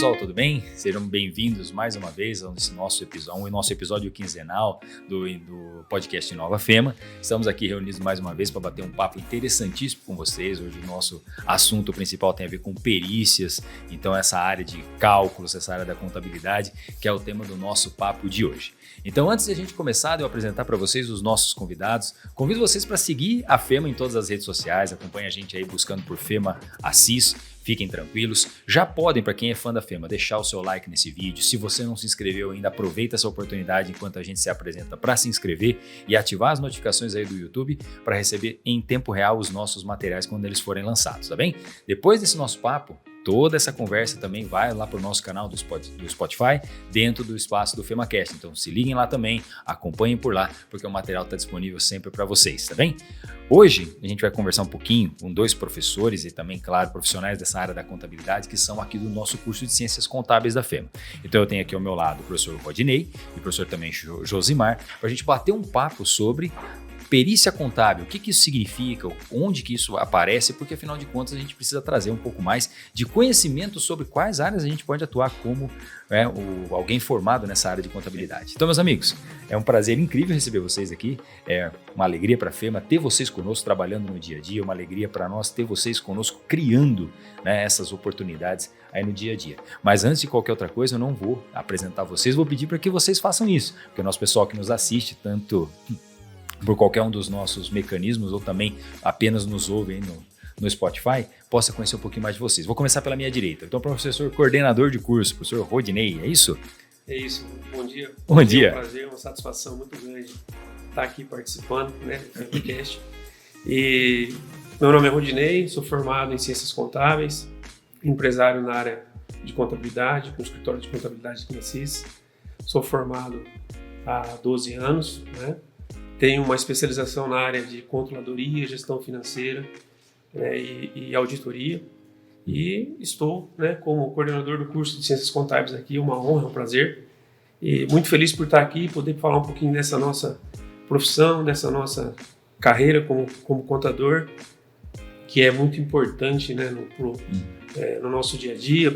pessoal, tudo bem? Sejam bem-vindos mais uma vez ao nosso episódio quinzenal do podcast Nova Fema. Estamos aqui reunidos mais uma vez para bater um papo interessantíssimo com vocês. Hoje o nosso assunto principal tem a ver com perícias, então essa área de cálculos, essa área da contabilidade, que é o tema do nosso papo de hoje. Então, antes de a gente começar, de eu apresentar para vocês os nossos convidados, convido vocês para seguir a Fema em todas as redes sociais, acompanhe a gente aí buscando por Fema Assis, fiquem tranquilos. Já podem, para quem é fã da Fema, deixar o seu like nesse vídeo. Se você não se inscreveu ainda, aproveita essa oportunidade enquanto a gente se apresenta para se inscrever e ativar as notificações aí do YouTube para receber em tempo real os nossos materiais quando eles forem lançados, tá bem? Depois desse nosso papo, toda essa conversa também vai lá para o nosso canal do Spotify, dentro do espaço do FemaCast. Então se liguem lá também, acompanhem por lá, porque o material está disponível sempre para vocês, tá bem? Hoje a gente vai conversar um pouquinho com dois professores e também, claro, profissionais dessa área da contabilidade que são aqui do nosso curso de Ciências Contábeis da Fema. Então eu tenho aqui ao meu lado o professor Rodinei e o professor também Josimar, para a gente bater um papo sobre perícia contábil, o que isso significa, onde que isso aparece, porque afinal de contas a gente precisa trazer um pouco mais de conhecimento sobre quais áreas a gente pode atuar como alguém formado nessa área de contabilidade. Então, meus amigos, é um prazer incrível receber vocês aqui, é uma alegria para a Fema ter vocês conosco trabalhando no dia a dia, uma alegria para nós ter vocês conosco criando, né, essas oportunidades aí no dia a dia. Mas antes de qualquer outra coisa, eu não vou apresentar vocês, vou pedir para que vocês façam isso, porque o nosso pessoal que nos assiste, tanto por qualquer um dos nossos mecanismos ou também apenas nos ouve aí no Spotify, possa conhecer um pouquinho mais de vocês. Vou começar pela minha direita. Então, professor coordenador de curso, professor Rodinei, é isso? É isso, bom dia. Bom dia. É um prazer, uma satisfação muito grande estar aqui participando, né, do podcast. E meu nome é Rodinei, sou formado em Ciências Contábeis, empresário na área de contabilidade, com escritório de contabilidade aqui na CIS. Sou formado há 12 anos, né? Tenho uma especialização na área de controladoria, gestão financeira, e auditoria. E estou, né, como coordenador do curso de Ciências Contábeis aqui, uma honra, um prazer. E muito feliz por estar aqui e poder falar um pouquinho dessa nossa profissão, dessa nossa carreira como contador, que é muito importante, né, no nosso dia a dia,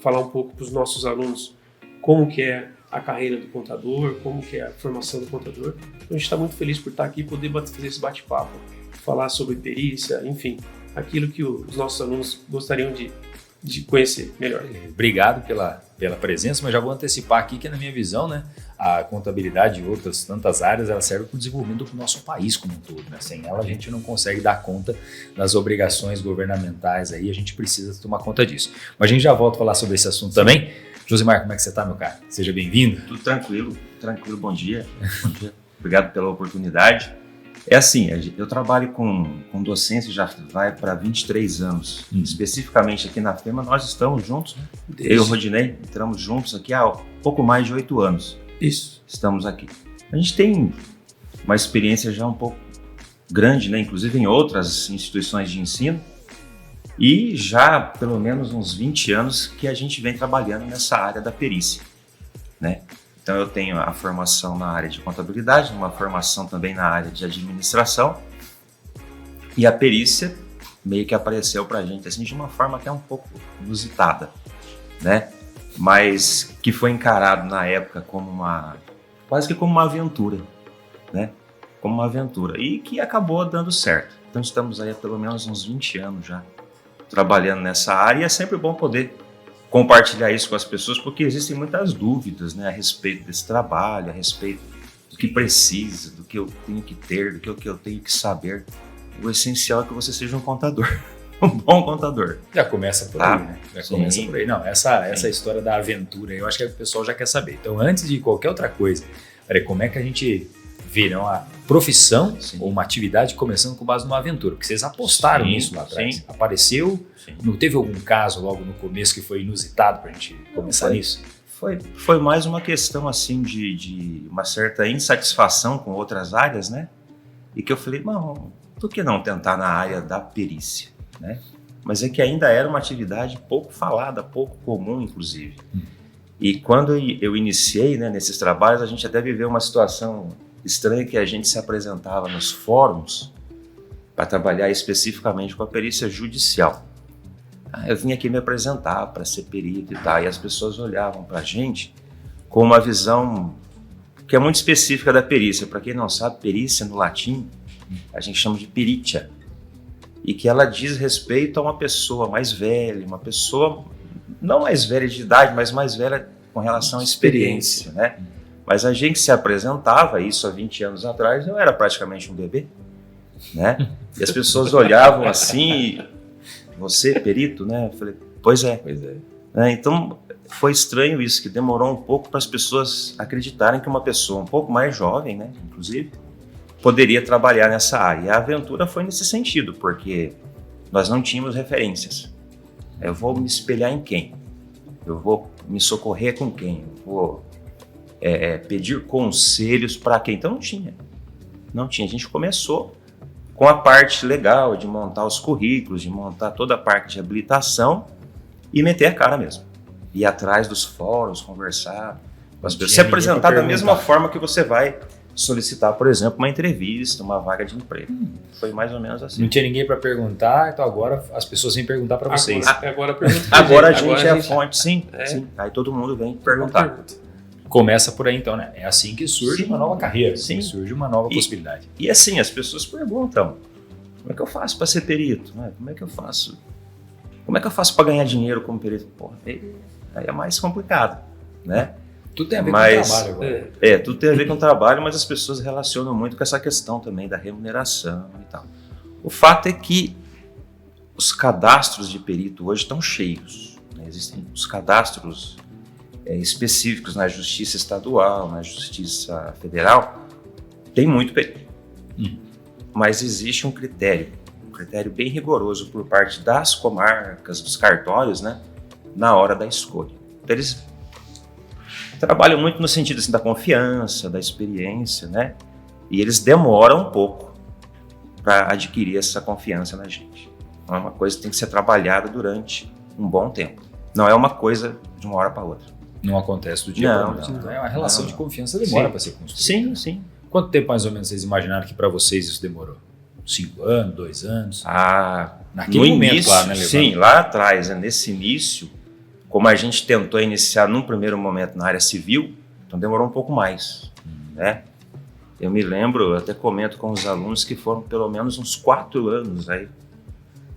falar um pouco para os nossos alunos como que é a carreira do contador, como que é a formação do contador. Então a gente está muito feliz por estar aqui e poder fazer esse bate-papo, falar sobre perícia, enfim, aquilo que os nossos alunos gostariam de conhecer melhor. Obrigado pela presença, mas já vou antecipar aqui que na minha visão, né, a contabilidade e outras tantas áreas, ela serve para o desenvolvimento do nosso país como um todo, né? Sem ela a gente não consegue dar conta das obrigações governamentais aí, a gente precisa tomar conta disso. Mas a gente já volta a falar sobre esse assunto também. Josimar, como é que você está, meu cara? Seja bem-vindo. Tudo tranquilo, bom dia. Obrigado pela oportunidade. É assim, eu trabalho com docência já vai para 23 anos. Especificamente aqui na Fema, nós estamos juntos, né? Eu e o Rodinei, entramos juntos aqui há pouco mais de 8 anos. Isso. Estamos aqui. A gente tem uma experiência já um pouco grande, né? Inclusive em outras instituições de ensino. E já pelo menos uns 20 anos que a gente vem trabalhando nessa área da perícia, né? Então eu tenho a formação na área de contabilidade, uma formação também na área de administração, e a perícia meio que apareceu pra gente assim de uma forma até um pouco inusitada, né? Mas que foi encarado na época como quase que como uma aventura, né? Como uma aventura, e que acabou dando certo. Então estamos aí há pelo menos uns 20 anos já trabalhando nessa área, e é sempre bom poder compartilhar isso com as pessoas, porque existem muitas dúvidas, né, a respeito desse trabalho, a respeito do que precisa, do que eu tenho que ter, do que eu tenho que saber. O essencial é que você seja um contador, um bom contador. Já começa por aí, né? Já começa por aí. Não, essa história da aventura, eu acho que o pessoal já quer saber. Então, antes de qualquer outra coisa, como é que a gente vê, não, a profissão ou uma atividade começando com base numa aventura? Porque vocês apostaram nisso lá atrás. Apareceu, não teve algum caso logo no começo que foi inusitado para a gente começar nisso? Foi mais uma questão assim de uma certa insatisfação com outras áreas, né? E que eu falei, não, por que não tentar na área da perícia, né? Mas é que ainda era uma atividade pouco falada, pouco comum, inclusive. E quando eu iniciei, né, nesses trabalhos, a gente até viveu uma situação estranha, que a gente se apresentava nos fóruns para trabalhar especificamente com a perícia judicial. eu vim aqui me apresentar para ser perito e tal. E as pessoas olhavam para a gente com uma visão que é muito específica da perícia. Para quem não sabe, perícia no latim a gente chama de peritia, e que ela diz respeito a uma pessoa mais velha, uma pessoa não mais velha de idade, mas mais velha com relação à experiência, né? Mas a gente se apresentava, isso há 20 anos atrás, eu era praticamente um bebê, né? E as pessoas olhavam assim, você, perito, né? Eu falei, pois é. Então, foi estranho isso, que demorou um pouco para as pessoas acreditarem que uma pessoa um pouco mais jovem, né, inclusive, poderia trabalhar nessa área. E a aventura foi nesse sentido, porque nós não tínhamos referências. Eu vou me espelhar em quem? Eu vou me socorrer com quem? Eu vou pedir conselhos para quem? Então não tinha. A gente começou com a parte legal de montar os currículos, de montar toda a parte de habilitação e meter a cara mesmo. Ir atrás dos fóruns, conversar com as pessoas, se apresentar da mesma forma que você vai solicitar, por exemplo, uma entrevista, uma vaga de emprego. Foi mais ou menos assim. Não tinha ninguém para perguntar, então agora as pessoas vêm perguntar para vocês. Agora a gente é a fonte, sim. Aí todo mundo vem perguntar. Começa por aí então, né? É assim que surge uma nova carreira, sim. Surge uma nova possibilidade. E assim, as pessoas perguntam, como é que eu faço para ser perito? Como é que eu faço para ganhar dinheiro como perito? Porra, aí é mais complicado, né? Tudo tem a ver com o trabalho agora. Tudo tem a ver com o trabalho, mas as pessoas relacionam muito com essa questão também da remuneração e tal. O fato é que os cadastros de perito hoje estão cheios, né? Existem os cadastros específicos na Justiça Estadual, na Justiça Federal, tem muito perito. Mas existe um critério bem rigoroso por parte das comarcas, dos cartórios, né, na hora da escolha. Então, eles trabalham muito no sentido assim, da confiança, da experiência, né, e eles demoram um pouco para adquirir essa confiança na gente. Então, é uma coisa que tem que ser trabalhada durante um bom tempo. Não é uma coisa de uma hora para outra. Não acontece do dia para a noite. É uma relação de confiança demora para ser construída. Sim. Quanto tempo mais ou menos vocês imaginaram que para vocês isso demorou? 5 anos, 2 anos? Naquele momento, início, claro, né, sim, lá atrás, né, nesse início, como a gente tentou iniciar num primeiro momento na área civil, então demorou um pouco mais, né? Eu me lembro, eu até comento com os alunos que foram pelo menos uns 4 anos aí,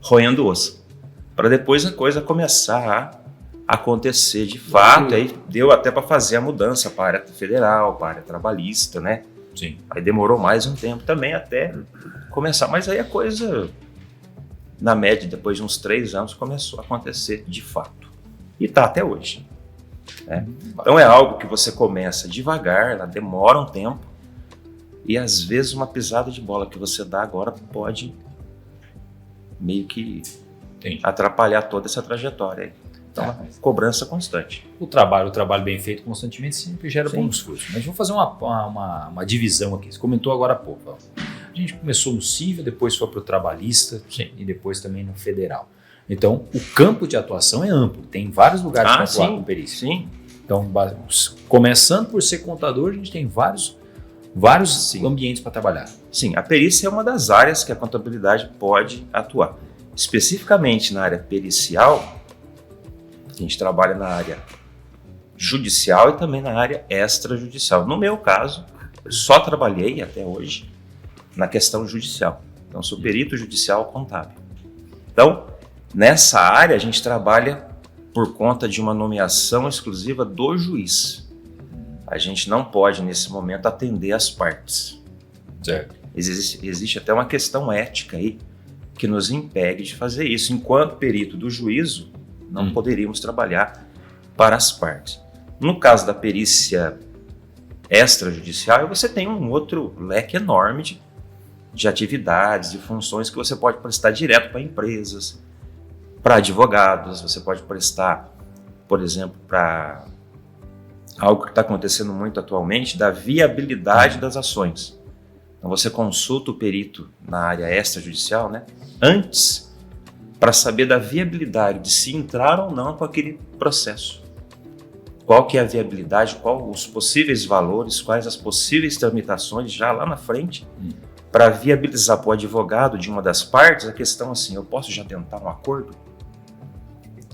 roendo osso, para depois a coisa começar a acontecer de fato. Aí deu até para fazer a mudança para a área federal, para a área trabalhista, né? Sim. Aí demorou mais um tempo também até começar, mas aí a coisa, na média, depois de uns 3 anos, começou a acontecer de fato. E tá até hoje, né? Então é algo que você começa devagar, ela demora um tempo, e às vezes uma pisada de bola que você dá agora pode meio que atrapalhar toda essa trajetória aí. Então, cobrança constante. O trabalho bem feito constantemente sempre gera bons frutos. Mas vamos fazer uma divisão aqui. Você comentou agora há pouco. Ó. A gente começou no civil, depois foi para o trabalhista e depois também no federal. Então, o campo de atuação é amplo. Tem vários lugares para atuar com perícia. Sim. Então, começando por ser contador, a gente tem vários ambientes para trabalhar. Sim, a perícia é uma das áreas que a contabilidade pode atuar. Especificamente na área pericial, a gente trabalha na área judicial e também na área extrajudicial. No meu caso, eu só trabalhei até hoje na questão judicial. Então, sou perito judicial contábil. Então, nessa área, a gente trabalha por conta de uma nomeação exclusiva do juiz. A gente não pode, nesse momento, atender as partes. Certo. Existe até uma questão ética aí que nos impede de fazer isso. Enquanto perito do juízo, não poderíamos trabalhar para as partes. No caso da perícia extrajudicial, você tem um outro leque enorme de atividades e funções que você pode prestar direto para empresas, para advogados, você pode prestar, por exemplo, para algo que está acontecendo muito atualmente, da viabilidade das ações. Então você consulta o perito na área extrajudicial, né, antes, para saber da viabilidade de se entrar ou não com aquele processo. Qual que é a viabilidade, quais os possíveis valores, quais as possíveis tramitações já lá na frente, para viabilizar para o advogado de uma das partes a questão assim, eu posso já tentar um acordo?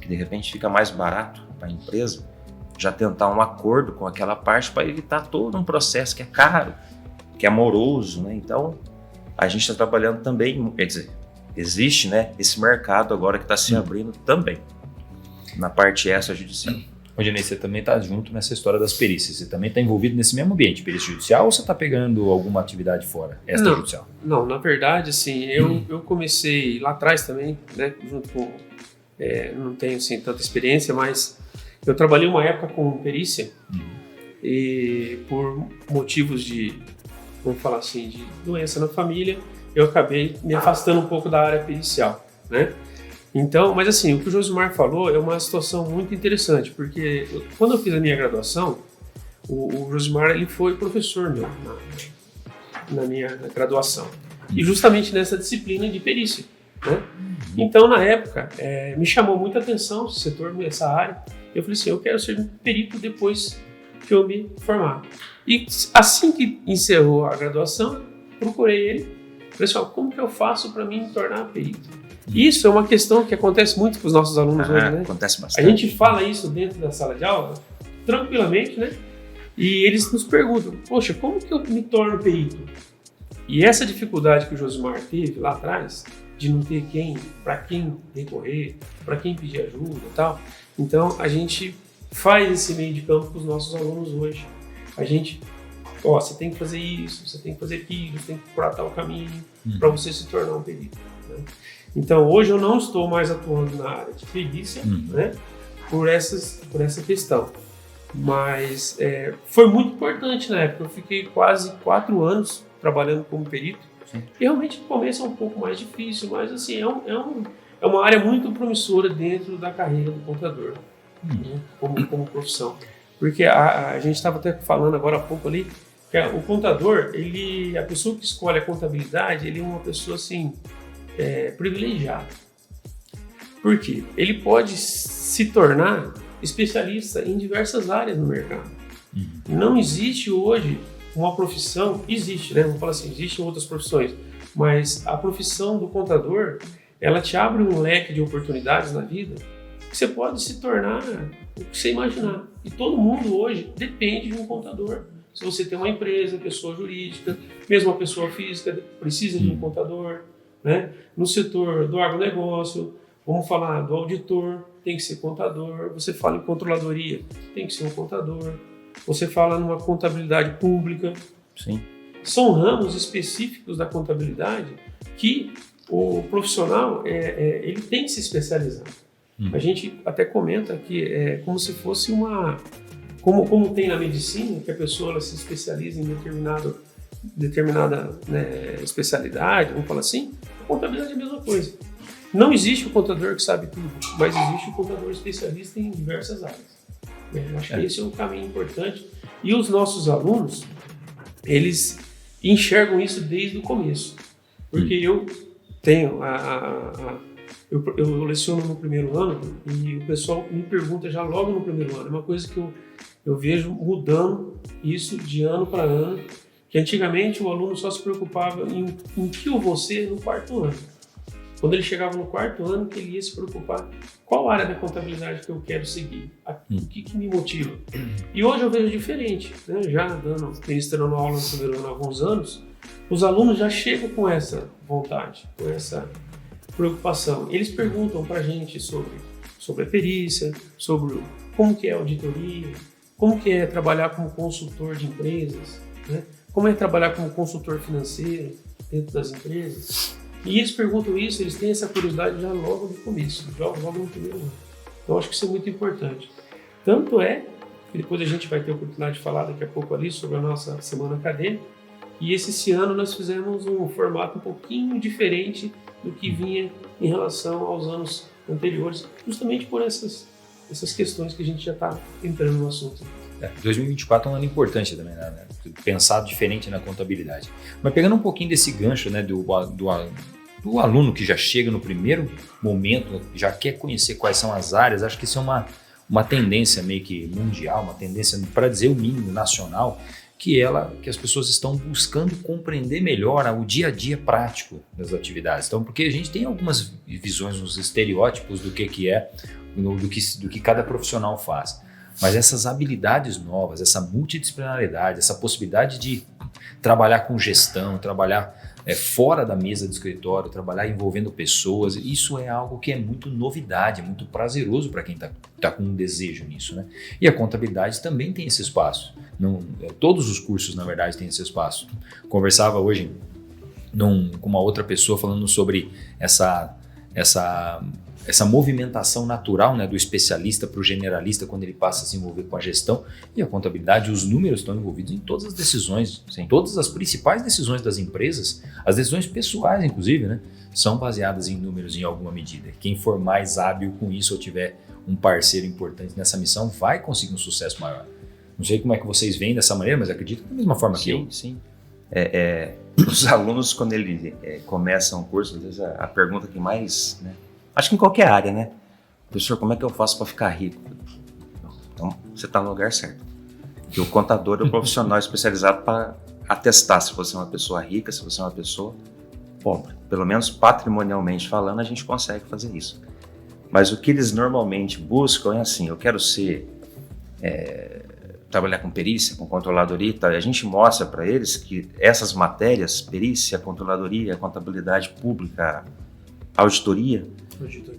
que de repente fica mais barato para a empresa, já tentar um acordo com aquela parte para evitar todo um processo que é caro, que é moroso, né? Então, a gente está trabalhando também, quer dizer, existe, né, esse mercado agora que está se abrindo também, na parte extrajudicial. Odinei, você também está junto nessa história das perícias, você também está envolvido nesse mesmo ambiente, perícia judicial, ou você está pegando alguma atividade fora, extrajudicial? Não, na verdade, assim, eu comecei lá atrás também, né, junto com, não tenho assim, tanta experiência, mas eu trabalhei uma época com perícia e por motivos de, vamos falar assim, de doença na família, eu acabei me afastando um pouco da área pericial, né? Então, mas assim, o que o Josimar falou é uma situação muito interessante, porque quando eu fiz a minha graduação, o Josimar ele foi professor meu na minha graduação, e justamente nessa disciplina de perícia, né? Então, na época, me chamou muita atenção esse setor, essa área. Eu falei assim, eu quero ser perito depois que eu me formar. E assim que encerrou a graduação, procurei ele. Falei assim, como que eu faço para me tornar perito? Isso é uma questão que acontece muito com os nossos alunos hoje, né? Acontece bastante. A gente fala isso dentro da sala de aula, tranquilamente, né? E eles nos perguntam, poxa, como que eu me torno perito? E essa dificuldade que o Josimar teve lá atrás, de não ter para quem recorrer, para quem pedir ajuda e tal. Então, a gente faz esse meio de campo com os nossos alunos hoje. A gente, você tem que fazer isso, você tem que fazer aquilo, você tem que procurar tal caminho para você se tornar um perito, né? Então, hoje eu não estou mais atuando na área de perícia, né, por essa questão. Mas foi muito importante na época. Eu fiquei quase 4 anos trabalhando como perito. Sim. E realmente no começo é um pouco mais difícil, mas assim, é uma área muito promissora dentro da carreira do contador, né, como profissão. Porque a gente estava até falando agora há pouco ali, que o contador, a pessoa que escolhe a contabilidade, ele é uma pessoa assim, privilegiada. Por quê? Ele pode se tornar especialista em diversas áreas no mercado. Não existe hoje uma profissão, existe, né? Vamos falar assim, existem outras profissões, mas a profissão do contador, ela te abre um leque de oportunidades na vida que você pode se tornar o que você imaginar. E todo mundo hoje depende de um contador. Se você tem uma empresa, pessoa jurídica, mesmo uma pessoa física, precisa de um contador, né? No setor do agronegócio, vamos falar do auditor, tem que ser contador. Você fala em controladoria, tem que ser um contador. Você fala numa contabilidade pública. Sim. São ramos específicos da contabilidade que o profissional ele tem que se especializar. A gente até comenta que é como se fosse como tem na medicina, que a pessoa ela se especializa em determinada, né, especialidade, vamos falar assim, a contabilidade é a mesma coisa. Não existe o contador que sabe tudo, mas existe o contador especialista em diversas áreas. Eu acho que esse é um caminho importante. E os nossos alunos, eles enxergam isso desde o começo. Porque eu tenho eu leciono no primeiro ano e o pessoal me pergunta já logo no primeiro ano. É uma coisa que eu vejo mudando isso de ano para ano, que antigamente o aluno só se preocupava em que eu vou ser no 4º ano. Quando ele chegava no 4º ano, que ele ia se preocupar qual área da contabilidade que eu quero seguir, o que me motiva. E hoje eu vejo diferente, né? Já ministrando aula no primeiro ano há alguns anos, os alunos já chegam com essa vontade, com essa preocupação. Eles perguntam para a gente sobre a perícia, sobre como que é a auditoria, como que é trabalhar como consultor de empresas, né? Como é trabalhar como consultor financeiro dentro das empresas. E eles perguntam isso, eles têm essa curiosidade já logo no começo, logo no primeiro ano. Então, acho que isso é muito importante. Tanto é que depois a gente vai ter a oportunidade de falar daqui a pouco ali sobre a nossa semana acadêmica. E esse ano nós fizemos um formato um pouquinho diferente do que vinha em relação aos anos anteriores, justamente por essas questões que a gente já está entrando no assunto. 2024 é um ano importante também, né? Pensar diferente na contabilidade. Mas pegando um pouquinho desse gancho, né, do aluno que já chega no primeiro momento, já quer conhecer quais são as áreas, acho que isso é uma tendência meio que mundial, uma tendência, para dizer o mínimo, nacional, que as pessoas estão buscando compreender melhor o dia a dia prático das atividades. Então, porque a gente tem algumas visões, uns estereótipos do que é do que cada profissional faz. Mas essas habilidades novas, essa multidisciplinaridade, essa possibilidade de trabalhar com gestão, trabalhar fora da mesa do escritório, trabalhar envolvendo pessoas, isso é algo que é muito novidade, muito prazeroso para quem está com um desejo nisso, né? E a contabilidade também tem esse espaço. Todos os cursos, na verdade, têm esse espaço. Conversava hoje com uma outra pessoa falando sobre essa movimentação natural, né, do especialista para o generalista quando ele passa a se envolver com a gestão, e a contabilidade, os números estão envolvidos em todas as decisões, em todas as principais decisões das empresas, as decisões pessoais inclusive, né, são baseadas em números em alguma medida. Quem for mais hábil com isso ou tiver um parceiro importante nessa missão vai conseguir um sucesso maior. Não sei como é que vocês veem dessa maneira, mas acredito da mesma forma que eu. Sim. Os alunos, quando eles começam o curso, às vezes a pergunta que mais, né, acho que em qualquer área, né? Professor, como é que eu faço para ficar rico? Então, você está no lugar certo. Porque o contador é o profissional especializado para atestar se você é uma pessoa rica, se você é uma pessoa pobre. Pelo menos patrimonialmente falando, a gente consegue fazer isso. Mas o que eles normalmente buscam é assim, eu quero trabalhar com perícia, com controladoria e tal. E a gente mostra para eles que essas matérias, perícia, controladoria, contabilidade pública, auditoria,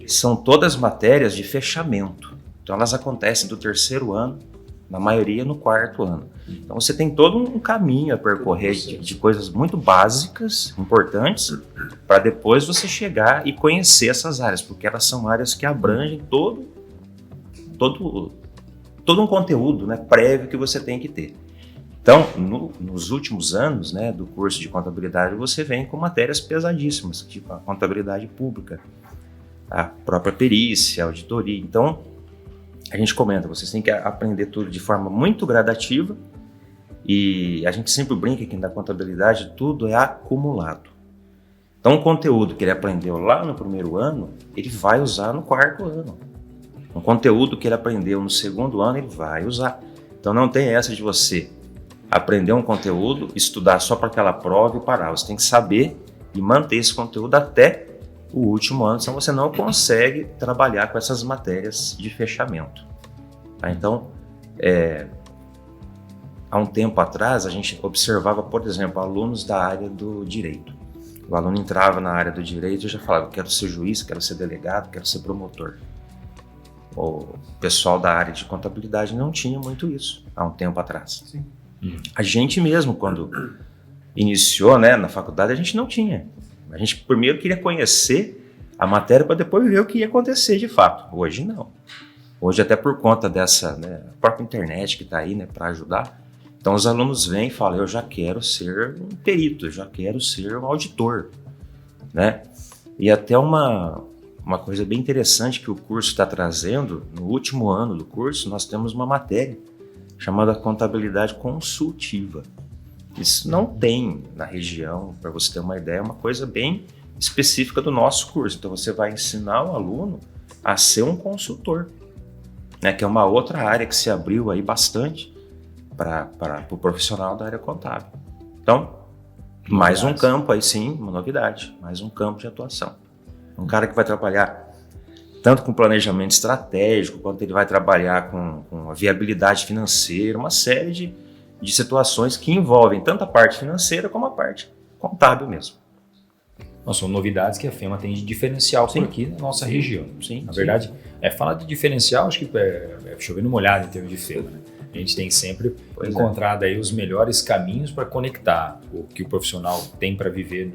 são todas matérias de fechamento. Então elas acontecem do 3º ano, na maioria no 4º ano. Então você tem todo um caminho a percorrer de coisas muito básicas, importantes, para depois você chegar e conhecer essas áreas, porque elas são áreas que abrangem todo um conteúdo, né, prévio que você tem que ter. Então, nos últimos anos, né, do curso de contabilidade, você vem com matérias pesadíssimas, tipo a contabilidade pública, a própria perícia, a auditoria. Então, a gente comenta, vocês têm que aprender tudo de forma muito gradativa, e a gente sempre brinca que na contabilidade tudo é acumulado. Então, o conteúdo que ele aprendeu lá no 1º ano, ele vai usar no 4º ano. O conteúdo que ele aprendeu no 2º ano, ele vai usar. Então, não tem essa de você aprender um conteúdo, estudar só para aquela prova e parar. Você tem que saber e manter esse conteúdo até o último ano, senão você não consegue trabalhar com essas matérias de fechamento. Tá? Então, há um tempo atrás, a gente observava, por exemplo, alunos da área do direito. O aluno entrava na área do direito e já falava, quero ser juiz, quero ser delegado, quero ser promotor. O pessoal da área de contabilidade não tinha muito isso há um tempo atrás. Sim. A gente mesmo, quando iniciou, né, na faculdade, a gente não tinha. A gente primeiro queria conhecer a matéria para depois ver o que ia acontecer de fato. Hoje não. Hoje, até por conta dessa, né, própria internet que está aí, né, para ajudar, então os alunos vêm e falam, eu já quero ser um perito, eu já quero ser um auditor, né? E até uma coisa bem interessante que o curso está trazendo, no último ano do curso, nós temos uma matéria chamada contabilidade consultiva. Isso não tem na região, para você ter uma ideia, é uma coisa bem específica do nosso curso. Então você vai ensinar o aluno a ser um consultor, né, que é uma outra área que se abriu aí bastante para o profissional da área contábil. Então, mais um campo aí sim, uma novidade, mais um campo de atuação. Um cara que vai trabalhar tanto com planejamento estratégico, quanto ele vai trabalhar com a viabilidade financeira, uma série de situações que envolvem tanto a parte financeira como a parte contábil mesmo. Não, são novidades que a FEMA tem de diferencial por aqui na nossa região. Sim, na verdade, falar de diferencial, acho que é chover no molhado em termos de FEMA, né? A gente tem sempre encontrado aí os melhores caminhos para conectar o que o profissional tem para viver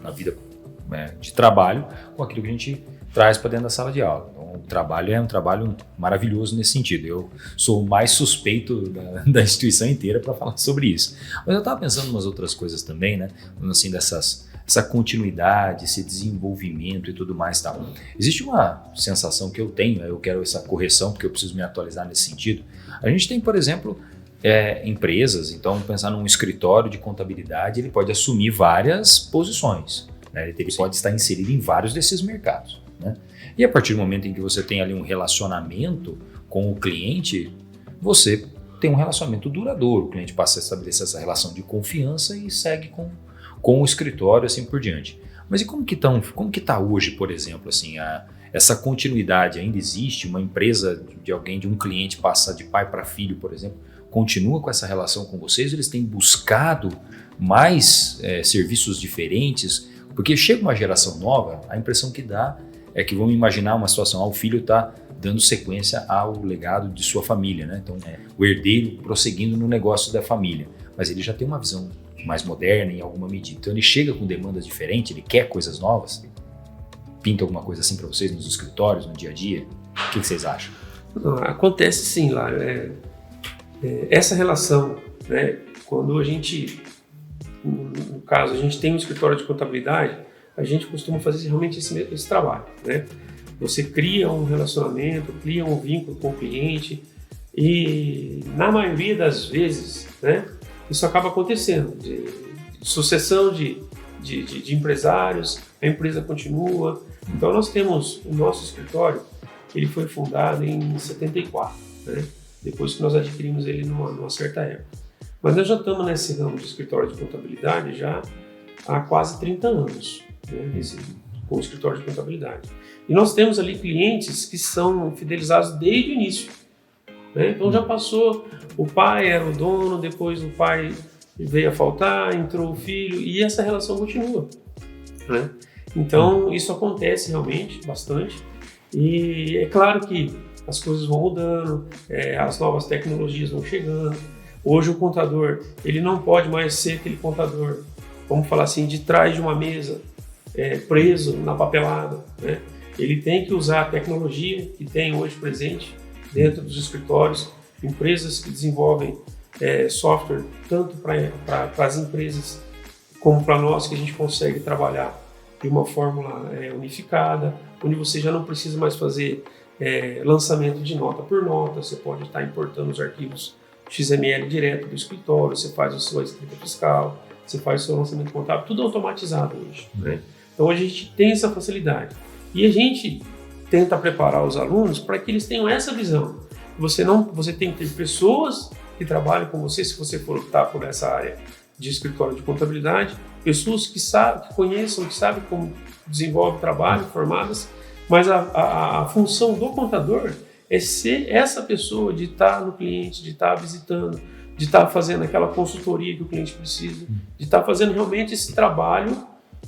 na vida de trabalho com aquilo que a gente traz para dentro da sala de aula. Então, o trabalho é um trabalho maravilhoso nesse sentido. Eu sou o mais suspeito da instituição inteira para falar sobre isso. Mas eu estava pensando em umas outras coisas também, né? Assim, essa continuidade, esse desenvolvimento e tudo mais. Tal. Existe uma sensação que eu tenho, eu quero essa correção porque eu preciso me atualizar nesse sentido. A gente tem, por exemplo, empresas, então pensar num escritório de contabilidade, ele pode assumir várias posições, né? Ele pode estar inserido em vários desses mercados, né? E a partir do momento em que você tem ali um relacionamento com o cliente, você tem um relacionamento duradouro, o cliente passa a estabelecer essa relação de confiança e segue com o escritório assim por diante. Mas e como que está hoje, por exemplo, assim, essa continuidade ainda existe? Uma empresa de alguém, de um cliente passa de pai para filho, por exemplo, continua com essa relação com vocês? Eles têm buscado mais serviços diferentes? Porque chega uma geração nova, a impressão que dá é que vão imaginar uma situação, o filho está dando sequência ao legado de sua família, né? Então, o herdeiro prosseguindo no negócio da família, mas ele já tem uma visão mais moderna em alguma medida. Então, ele chega com demandas diferentes, ele quer coisas novas. Pinta alguma coisa assim para vocês nos escritórios, no dia a dia? O que vocês acham? Acontece sim, lá. Essa relação, né? Quando a gente, no caso, a gente tem um escritório de contabilidade, a gente costuma fazer realmente esse trabalho, né? Você cria um relacionamento, cria um vínculo com o cliente e, na maioria das vezes, né, isso acaba acontecendo, de sucessão de empresários, a empresa continua. Então, nós temos o nosso escritório, ele foi fundado em 74, né, depois que nós adquirimos ele numa certa época. Mas nós já estamos nesse ramo de escritório de contabilidade já há quase 30 anos. Com o escritório de contabilidade. E nós temos ali clientes que são fidelizados desde o início, né? Então já passou, o pai era o dono, depois o pai veio a faltar, entrou o filho e essa relação continua, né? Então isso acontece realmente bastante e é claro que as coisas vão mudando, as novas tecnologias vão chegando. Hoje o contador, ele não pode mais ser aquele contador, vamos falar assim, de trás de uma mesa, preso na papelada, né? Ele tem que usar a tecnologia que tem hoje presente dentro dos escritórios, empresas que desenvolvem software tanto para as empresas como para nós, que a gente consegue trabalhar de uma fórmula unificada, onde você já não precisa mais fazer lançamento de nota por nota, você pode estar importando os arquivos XML direto do escritório, você faz a sua escrita fiscal, você faz o seu lançamento contábil, tudo automatizado hoje, né? Então hoje a gente tem essa facilidade e a gente tenta preparar os alunos para que eles tenham essa visão. Você tem que ter pessoas que trabalhem com você, se você for optar por essa área de escritório de contabilidade, pessoas que conheçam, que sabem como desenvolve o trabalho, formadas, mas a função do contador é ser essa pessoa de estar no cliente, de estar visitando, de estar fazendo aquela consultoria que o cliente precisa, de estar fazendo realmente esse trabalho,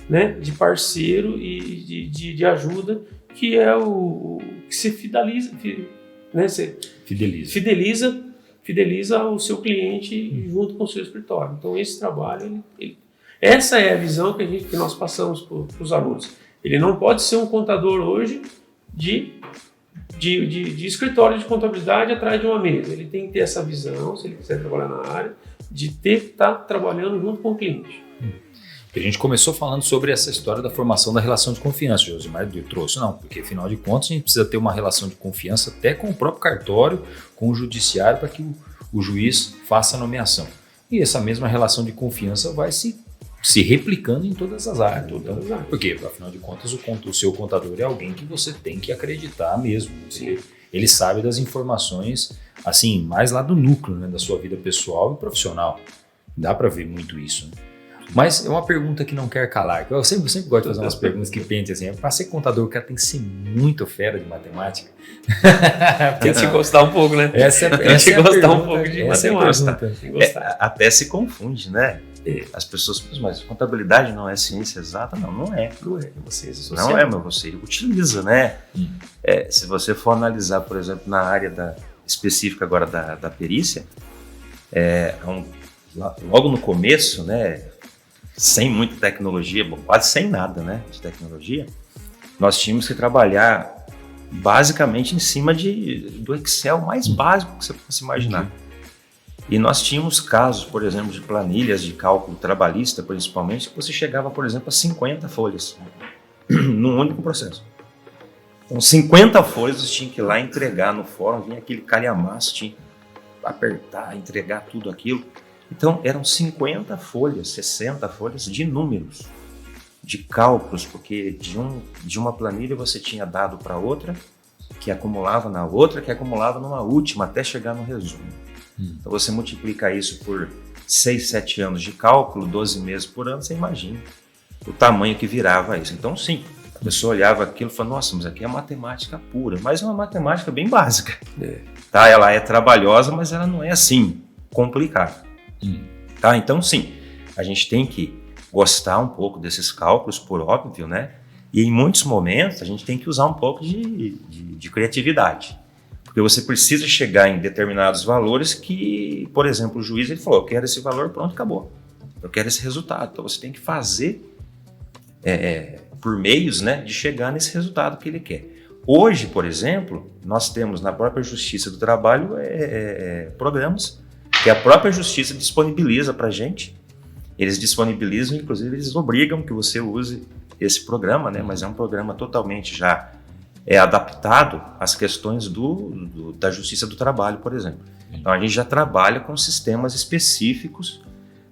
né, de parceiro e de ajuda, que é o que se fideliza, né, fideliza o seu cliente junto com o seu escritório. Então esse trabalho, essa é a visão que nós passamos para os alunos. Ele não pode ser um contador hoje de escritório de contabilidade atrás de uma mesa. Ele tem que ter essa visão, se ele quiser trabalhar na área, de estar trabalhando junto com o cliente. A gente começou falando sobre essa história da formação da relação de confiança. O Josimar trouxe, não, porque afinal de contas a gente precisa ter uma relação de confiança até com o próprio cartório, com o judiciário, para que o juiz faça a nomeação. E essa mesma relação de confiança vai se replicando em todas as áreas. Porque, afinal de contas, o seu contador é alguém que você tem que acreditar mesmo. Ele sabe das informações, assim, mais lá do núcleo, né, da sua vida pessoal e profissional. Dá para ver muito isso, né? Mas é uma pergunta que não quer calar. Eu sempre gosto de fazer umas perguntas que pensem assim, para ser contador, o cara tem que ser muito fera de matemática. Tem que gostar um pouco, né? Essa tem que gostar um pouco de matemática. Até se confunde, né? As pessoas pensam, mas contabilidade não é ciência exata? Não é. Não é uma ciência social. Não é, mas você utiliza, né? Se você for analisar, por exemplo, na área específica agora da perícia, logo no começo, né? Sem muita tecnologia, quase sem nada, né, de tecnologia, nós tínhamos que trabalhar basicamente em cima do Excel mais básico que você possa imaginar. E nós tínhamos casos, por exemplo, de planilhas de cálculo trabalhista, principalmente, que você chegava, por exemplo, a 50 folhas num único processo. Então, 50 folhas você tinha que ir lá entregar no fórum, vinha aquele calhamaço, tinha que apertar, entregar tudo aquilo. Então, eram 50 folhas, 60 folhas de números, de cálculos, porque de uma planilha você tinha dado para outra, que acumulava na outra, que acumulava numa última, até chegar no resumo. Então, você multiplica isso por 6, 7 anos de cálculo, 12 meses por ano, você imagina o tamanho que virava isso. Então, sim, A pessoa olhava aquilo e falava, nossa, mas aqui é matemática pura, mas é uma matemática bem básica. Tá? Ela é trabalhosa, mas ela não é assim, complicada. Tá? Então, sim, a gente tem que gostar um pouco desses cálculos, por óbvio, né? E em muitos momentos a gente tem que usar um pouco de criatividade. Porque você precisa chegar em determinados valores que, por exemplo, o juiz ele falou, eu quero esse valor, pronto, acabou. Eu quero esse resultado. Então você tem que fazer por meios, né, de chegar nesse resultado que ele quer. Hoje, por exemplo, nós temos na própria Justiça do Trabalho programas que a própria Justiça disponibiliza para a gente. Eles disponibilizam, inclusive eles obrigam que você use esse programa, né, mas é um programa totalmente já adaptado às questões da Justiça do Trabalho, por exemplo. Então a gente já trabalha com sistemas específicos,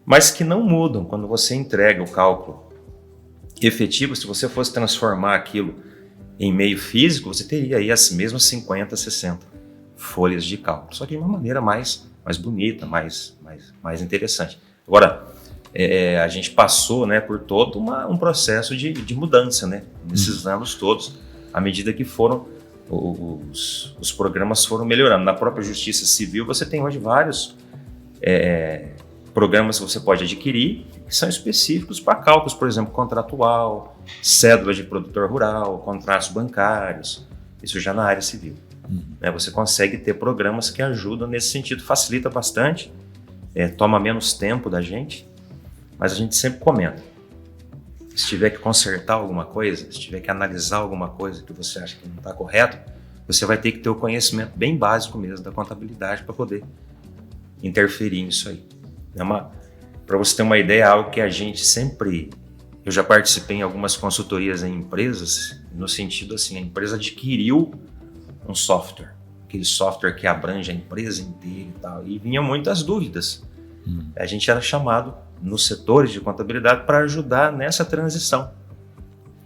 mas que não mudam quando você entrega o cálculo efetivo. Se você fosse transformar aquilo em meio físico, você teria aí as mesmas 50, 60 folhas de cálculo, só que de uma maneira mais bonita, mais interessante. Agora, a gente passou, né, por todo um processo de mudança, né, nesses anos todos, à medida que os programas foram melhorando. Na própria Justiça Civil, você tem hoje vários programas que você pode adquirir que são específicos para cálculos, por exemplo, contratual, cédula de produtor rural, contratos bancários, isso já na área civil. Você consegue ter programas que ajudam nesse sentido, facilita bastante, toma menos tempo da gente, mas a gente sempre comenta. Se tiver que consertar alguma coisa, se tiver que analisar alguma coisa que você acha que não está correto, você vai ter que ter o conhecimento bem básico mesmo da contabilidade para poder interferir nisso aí. Para você ter uma ideia, algo que a gente sempre... Eu já participei em algumas consultorias em empresas, no sentido assim, a empresa adquiriu um software, aquele software que abrange a empresa inteira e tal, e vinham muitas dúvidas. A gente era chamado nos setores de contabilidade para ajudar nessa transição.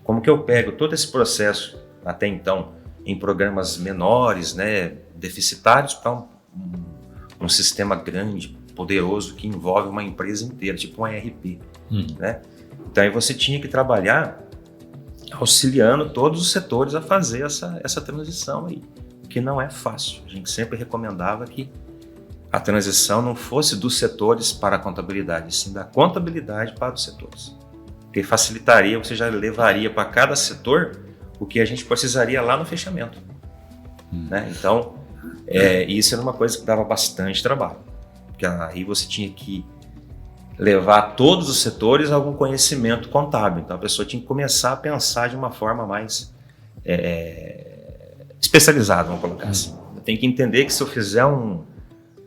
Como que eu pego todo esse processo, até então, em programas menores, né, deficitários, para um sistema grande, poderoso, que envolve uma empresa inteira, tipo um ERP. Né? Então aí você tinha que trabalhar auxiliando todos os setores a fazer essa transição aí, que não é fácil. A gente sempre recomendava que a transição não fosse dos setores para a contabilidade, sim da contabilidade para os setores. Porque facilitaria, você já levaria para cada setor o que a gente precisaria lá no fechamento. Né? Então, isso era uma coisa que dava bastante trabalho. Porque aí você tinha que levar a todos os setores algum conhecimento contábil. Então a pessoa tinha que começar a pensar de uma forma mais especializada, vamos colocar assim. Tem que entender que se eu fizer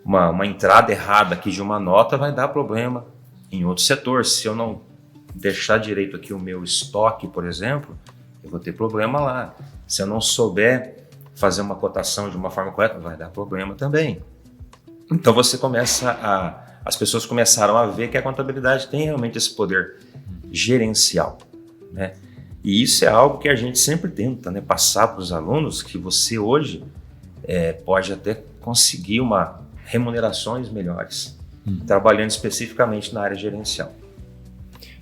uma entrada errada aqui de uma nota, vai dar problema em outro setor. Se eu não deixar direito aqui o meu estoque, por exemplo, eu vou ter problema lá. Se eu não souber fazer uma cotação de uma forma correta, vai dar problema também. Então as pessoas começaram a ver que a contabilidade tem realmente esse poder gerencial, né? E isso é algo que a gente sempre tenta, né, passar para os alunos, que você hoje pode até conseguir remunerações melhores, trabalhando especificamente na área gerencial.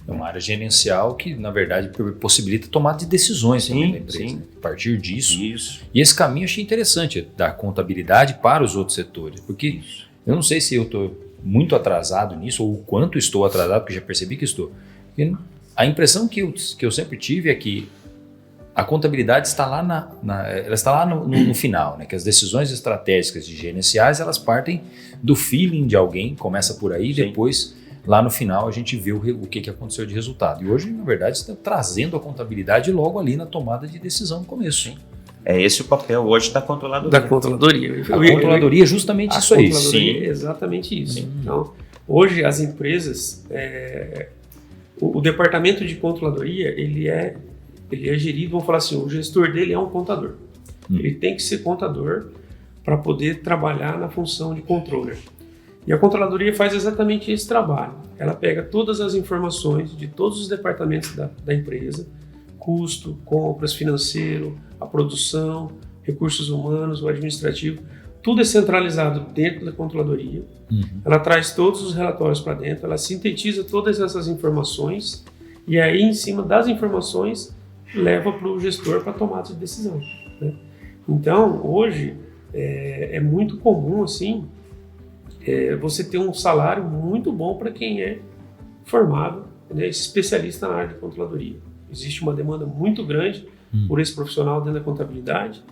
É uma área gerencial que, na verdade, possibilita tomada de decisões também da empresa. Sim. Né? A partir disso. Isso. E esse caminho eu achei interessante, da contabilidade para os outros setores. Porque eu não sei se eu estou muito atrasado nisso, ou o quanto estou atrasado, porque já percebi que estou. Porque a impressão que eu sempre tive é que a contabilidade está lá ela está lá no final, né? Que as decisões estratégicas e gerenciais, elas partem do feeling de alguém, começa por aí, Sim. Depois, lá no final, a gente vê o que aconteceu de resultado. E hoje, na verdade, está trazendo a contabilidade logo ali na tomada de decisão no começo. Sim. É esse o papel hoje da controladoria. Da controladoria. A controladoria é justamente isso aí. Sim. É exatamente isso. Então, hoje as empresas, o departamento de controladoria, ele é gerido, vamos falar assim, o gestor dele é um contador. Ele tem que ser contador para poder trabalhar na função de controller. E a controladoria faz exatamente esse trabalho. Ela pega todas as informações de todos os departamentos da empresa, custo, compras, financeiro, a produção, recursos humanos, o administrativo, tudo é centralizado dentro da controladoria. Ela traz todos os relatórios para dentro, ela sintetiza todas essas informações e aí, em cima das informações, leva para o gestor para tomada de decisão, né? Então, hoje, é muito comum, assim, você ter um salário muito bom para quem é formado, né, especialista na área de controladoria. Existe uma demanda muito grande por esse profissional dentro da contabilidade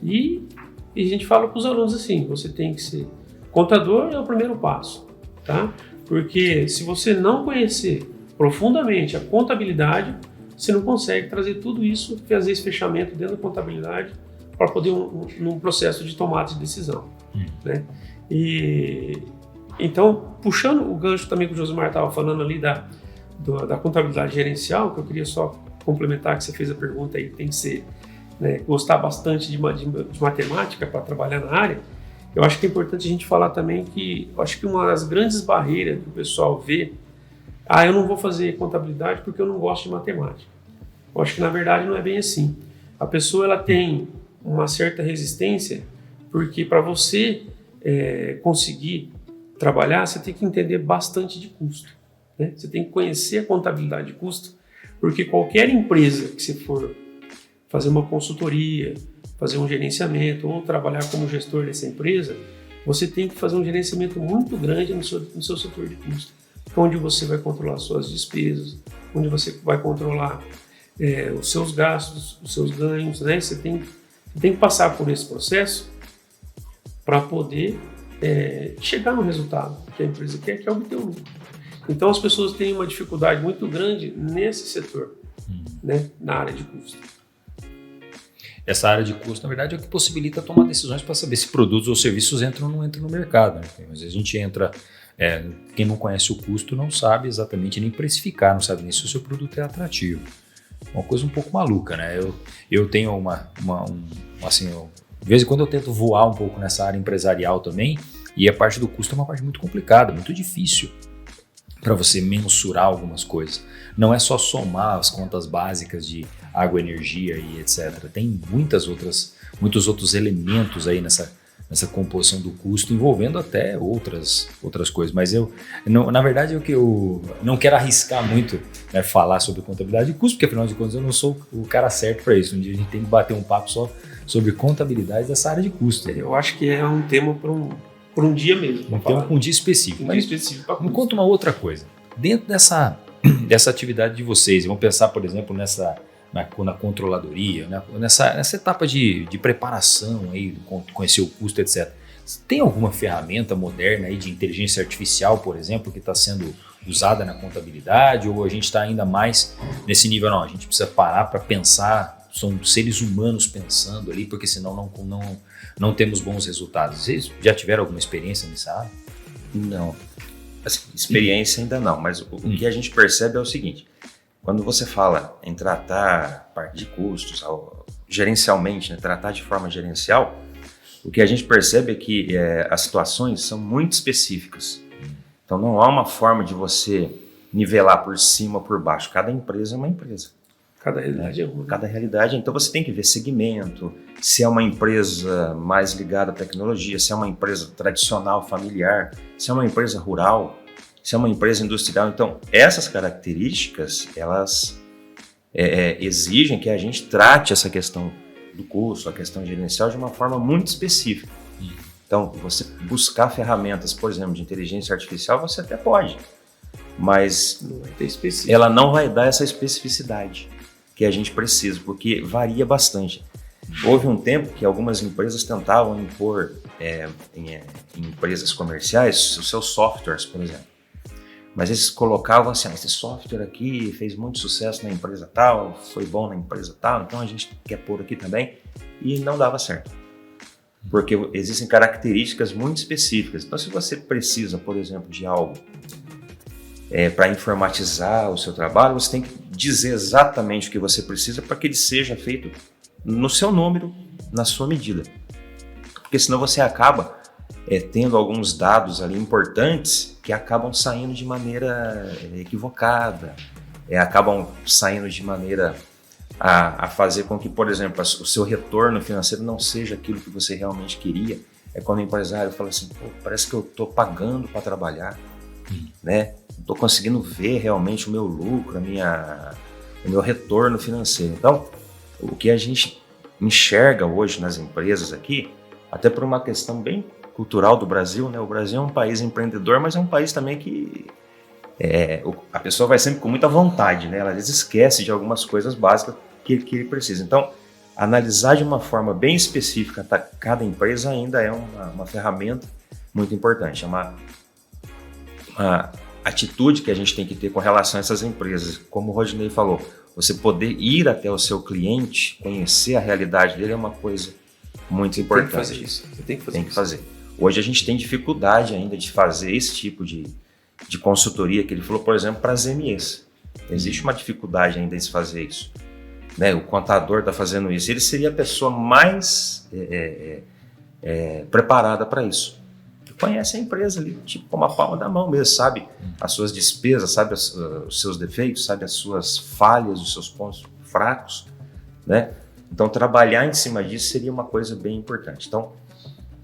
e a gente fala para os alunos assim, você tem que ser contador, é o primeiro passo, tá? Porque se você não conhecer profundamente a contabilidade, você não consegue trazer tudo isso, fazer esse fechamento dentro da contabilidade para poder num processo de tomada de decisão, né? E então, puxando o gancho também que o Josimar estava falando ali da contabilidade gerencial, que eu queria só complementar, que você fez a pergunta aí, tem que ser, né, gostar bastante de matemática para trabalhar na área. Eu acho que é importante a gente falar também que, eu acho que uma das grandes barreiras que o pessoal vê, eu não vou fazer contabilidade porque eu não gosto de matemática. Eu acho que na verdade não é bem assim. A pessoa ela tem uma certa resistência, porque para você conseguir trabalhar, você tem que entender bastante de custo, né? Você tem que conhecer a contabilidade de custo, porque qualquer empresa que você for fazer uma consultoria, fazer um gerenciamento ou trabalhar como gestor dessa empresa, você tem que fazer um gerenciamento muito grande no seu setor de custo, onde você vai controlar suas despesas, onde você vai controlar os seus gastos, os seus ganhos, né? Você tem que passar por esse processo para poder chegar no resultado que a empresa quer, que é obter o lucro. Então as pessoas têm uma dificuldade muito grande nesse setor, né? Na área de custo. Essa área de custo, na verdade, é o que possibilita tomar decisões para saber se produtos ou serviços entram ou não entram no mercado, né? Às vezes a gente entra, quem não conhece o custo não sabe exatamente nem precificar, não sabe nem se o seu produto é atrativo. Uma coisa um pouco maluca, né? Eu tenho de vez em quando eu tento voar um pouco nessa área empresarial também, e a parte do custo é uma parte muito complicada, muito difícil para você mensurar algumas coisas. Não é só somar as contas básicas de água, energia e etc. Tem muitos outros elementos aí nessa composição do custo, envolvendo até outras coisas. Mas na verdade, eu não quero arriscar muito, né, falar sobre contabilidade de custo, porque afinal de contas eu não sou o cara certo para isso. Um dia a gente tem que bater um papo só sobre contabilidade dessa área de custo. Eu acho que é um tema para um dia mesmo. Um tema para um dia específico. Um dia específico. Me conta uma outra coisa. Dentro dessa atividade de vocês, vamos pensar, por exemplo, na controladoria, né? nessa etapa de preparação, aí, conhecer o custo, etc. Tem alguma ferramenta moderna aí de inteligência artificial, por exemplo, que está sendo usada na contabilidade, ou a gente está ainda mais nesse nível? Não, a gente precisa parar para pensar, são seres humanos pensando ali, porque senão não temos bons resultados. Vocês já tiveram alguma experiência nessa área? Não. Assim, experiência ainda não, mas o que a gente percebe é o seguinte: quando você fala em tratar parte de custos, gerencialmente, né, tratar de forma gerencial, o que a gente percebe é que as situações são muito específicas. Então não há uma forma de você nivelar por cima ou por baixo. Cada empresa é uma empresa. Cada realidade é uma. Cada realidade, então você tem que ver segmento, se é uma empresa mais ligada à tecnologia, se é uma empresa tradicional, familiar, se é uma empresa rural, se é uma empresa industrial. Então, essas características, elas exigem que a gente trate essa questão do custo, a questão gerencial, de uma forma muito específica. Então, você buscar ferramentas, por exemplo, de inteligência artificial, você até pode, mas não vai ter específico. Ela não vai dar essa especificidade que a gente precisa, porque varia bastante. Houve um tempo que algumas empresas tentavam impor em empresas comerciais os seus softwares, por exemplo. Mas eles colocavam assim: esse software aqui fez muito sucesso na empresa tal, foi bom na empresa tal, então a gente quer pôr aqui também. E não dava certo, porque existem características muito específicas. Então, se você precisa, por exemplo, de algo para informatizar o seu trabalho, você tem que dizer exatamente o que você precisa para que ele seja feito no seu número, na sua medida. Porque senão você acaba tendo alguns dados ali importantes que acabam saindo de maneira equivocada, acabam saindo de maneira a fazer com que, por exemplo, o seu retorno financeiro não seja aquilo que você realmente queria. É quando o empresário fala assim: pô, parece que eu estou pagando para trabalhar, né? Estou conseguindo ver realmente o meu lucro, o meu retorno financeiro. Então, o que a gente enxerga hoje nas empresas aqui, até por uma questão bem cultural do Brasil, né? O Brasil é um país empreendedor, mas é um país também que a pessoa vai sempre com muita vontade, né? Ela às vezes esquece de algumas coisas básicas que ele precisa. Então, analisar de uma forma bem específica cada empresa ainda é uma ferramenta muito importante. É uma atitude que a gente tem que ter com relação a essas empresas. Como o Rodinei falou, você poder ir até o seu cliente, conhecer a realidade dele é uma coisa muito importante. Tem que fazer isso. Você tem que fazer. Hoje a gente tem dificuldade ainda de fazer esse tipo de consultoria que ele falou, por exemplo, para as MEs. Existe uma dificuldade ainda de se fazer isso. Né? O contador está fazendo isso. Ele seria a pessoa mais preparada para isso. Conhece a empresa ali, tipo, com uma palma da mão mesmo, sabe as suas despesas, sabe os seus defeitos, sabe as suas falhas, os seus pontos fracos, né? Então, trabalhar em cima disso seria uma coisa bem importante. Então,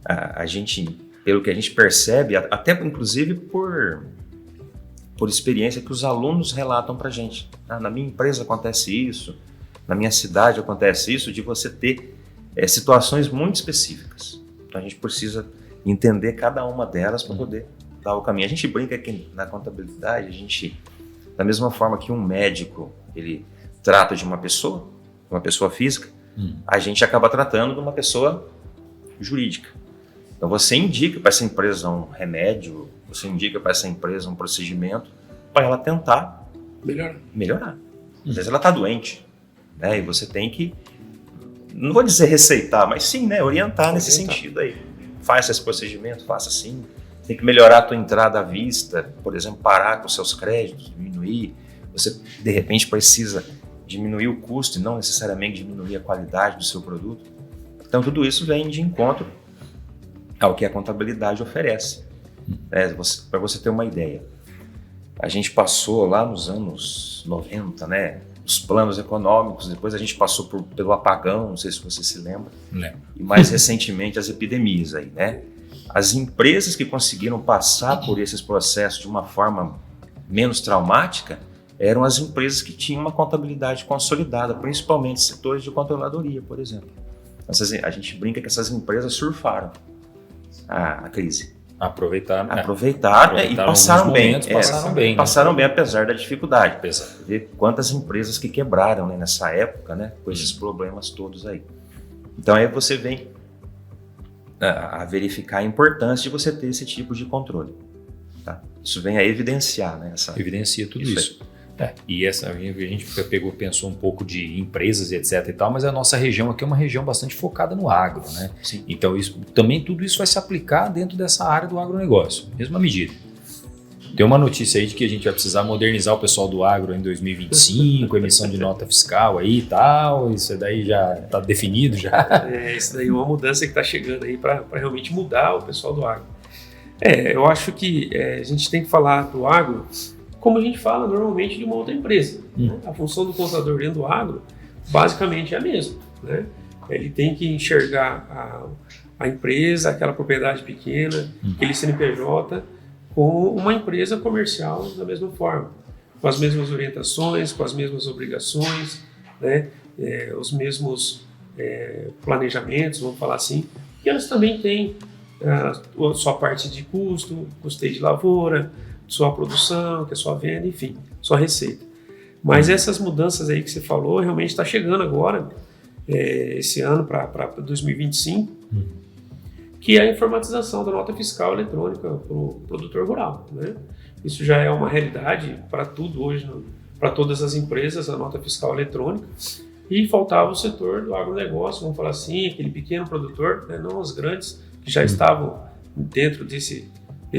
a gente, pelo que a gente percebe, até inclusive por experiência que os alunos relatam para a gente. Na minha empresa acontece isso, na minha cidade acontece isso, de você ter situações muito específicas. Então, a gente precisa entender cada uma delas para poder dar o caminho. A gente brinca que na contabilidade, da mesma forma que um médico ele trata de uma pessoa física, a gente acaba tratando de uma pessoa jurídica. Então você indica para essa empresa um remédio, você indica para essa empresa um procedimento para ela tentar melhorar. Às vezes ela está doente, né? E você tem que, não vou dizer receitar, mas sim, né? Orientar nesse sentido aí. Faça esse procedimento, faça assim. Tem que melhorar a tua entrada à vista, por exemplo, parar com os seus créditos, diminuir. Você, de repente, precisa diminuir o custo e não necessariamente diminuir a qualidade do seu produto. Então, tudo isso vem de encontro ao que a contabilidade oferece. Para você ter uma ideia, a gente passou lá nos anos 90, né? Os planos econômicos, depois a gente passou pelo apagão, não sei se você se lembra, e mais recentemente as epidemias aí, né? As empresas que conseguiram passar por esses processos de uma forma menos traumática eram as empresas que tinham uma contabilidade consolidada, principalmente setores de controladoria, por exemplo. A gente brinca que essas empresas surfaram a crise. Aproveitaram e passaram bem. Passaram bem, apesar da dificuldade. Ver quantas empresas que quebraram, né, nessa época, né, com esses problemas todos aí. Então aí você vem a verificar a importância de você ter esse tipo de controle. Tá? Isso vem a evidenciar, né? Evidencia tudo isso. E a gente pensou um pouco de empresas e etc e tal, mas a nossa região aqui é uma região bastante focada no agro, né? Sim. Então tudo isso vai se aplicar dentro dessa área do agronegócio, mesma medida. Tem uma notícia aí de que a gente vai precisar modernizar o pessoal do agro em 2025, emissão de nota fiscal aí e tal, isso daí já está definido já. Isso daí é uma mudança que está chegando aí para realmente mudar o pessoal do agro. Eu acho que a gente tem que falar do agro como a gente fala normalmente de uma outra empresa. Né? A função do contador dentro do agro basicamente é a mesma. Né? Ele tem que enxergar a empresa, aquela propriedade pequena, aquele CNPJ, com uma empresa comercial da mesma forma, com as mesmas orientações, com as mesmas obrigações, né? Os mesmos planejamentos, vamos falar assim, e elas também têm a sua parte de custeio de lavoura, sua produção, que é sua venda, enfim, sua receita. Mas essas mudanças aí que você falou, realmente está chegando agora, esse ano para 2025, que é a informatização da nota fiscal eletrônica para o produtor rural. Né? Isso já é uma realidade para tudo hoje, para todas as empresas, a nota fiscal eletrônica. E faltava o setor do agronegócio, vamos falar assim, aquele pequeno produtor, né? Não os grandes, que já estavam dentro desse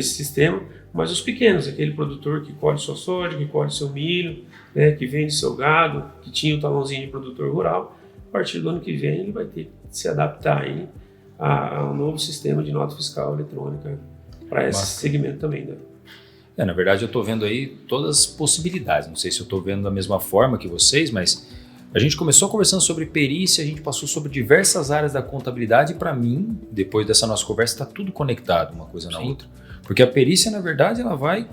sistema, mas os pequenos, aquele produtor que colhe sua soja, que colhe seu milho, né, que vende seu gado, que tinha o talãozinho de produtor rural. A partir do ano que vem ele vai ter que se adaptar aí a um novo sistema de nota fiscal eletrônica para esse segmento também. Né? Na verdade eu estou vendo aí todas as possibilidades, não sei se eu estou vendo da mesma forma que vocês, mas a gente começou conversando sobre perícia, a gente passou sobre diversas áreas da contabilidade e para mim, depois dessa nossa conversa, está tudo conectado uma coisa na outra. Porque a perícia, na verdade, ela vai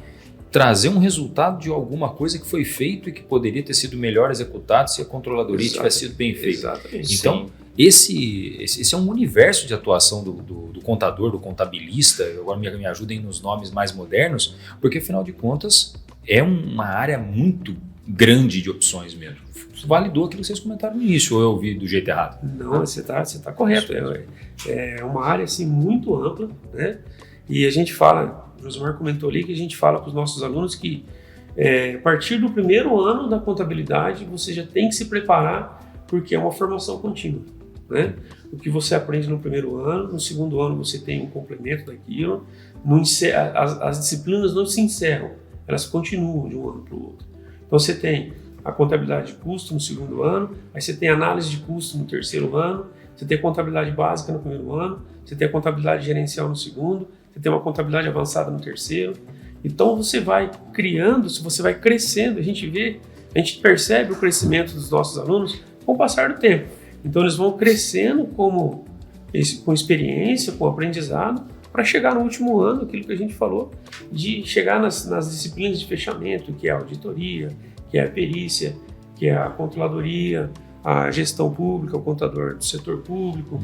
trazer um resultado de alguma coisa que foi feito e que poderia ter sido melhor executado se a controladoria tivesse sido bem feita. Exatamente. Então, esse é um universo de atuação do contador, do contabilista. Agora me ajudem nos nomes mais modernos, porque afinal de contas é uma área muito grande de opções mesmo. Validou aquilo que vocês comentaram no início, ou eu ouvi do jeito errado? Não, você tá correto. É uma área assim, muito ampla, né? E a gente fala, o Josimar comentou ali, que a gente fala para os nossos alunos que a partir do primeiro ano da contabilidade você já tem que se preparar, porque é uma formação contínua, né? O que você aprende no primeiro ano, no segundo ano você tem um complemento daquilo, as disciplinas não se encerram, elas continuam de um ano para o outro. Então você tem a contabilidade de custo no segundo ano, aí você tem análise de custo no terceiro ano, você tem a contabilidade básica no primeiro ano, você tem a contabilidade gerencial no segundo, você tem uma contabilidade avançada no terceiro. Então você vai criando, você vai crescendo, a gente percebe o crescimento dos nossos alunos com o passar do tempo. Então eles vão crescendo com experiência, com aprendizado, para chegar no último ano, aquilo que a gente falou, de chegar nas disciplinas de fechamento, que é a auditoria, que é a perícia, que é a controladoria, a gestão pública, o contador do setor público,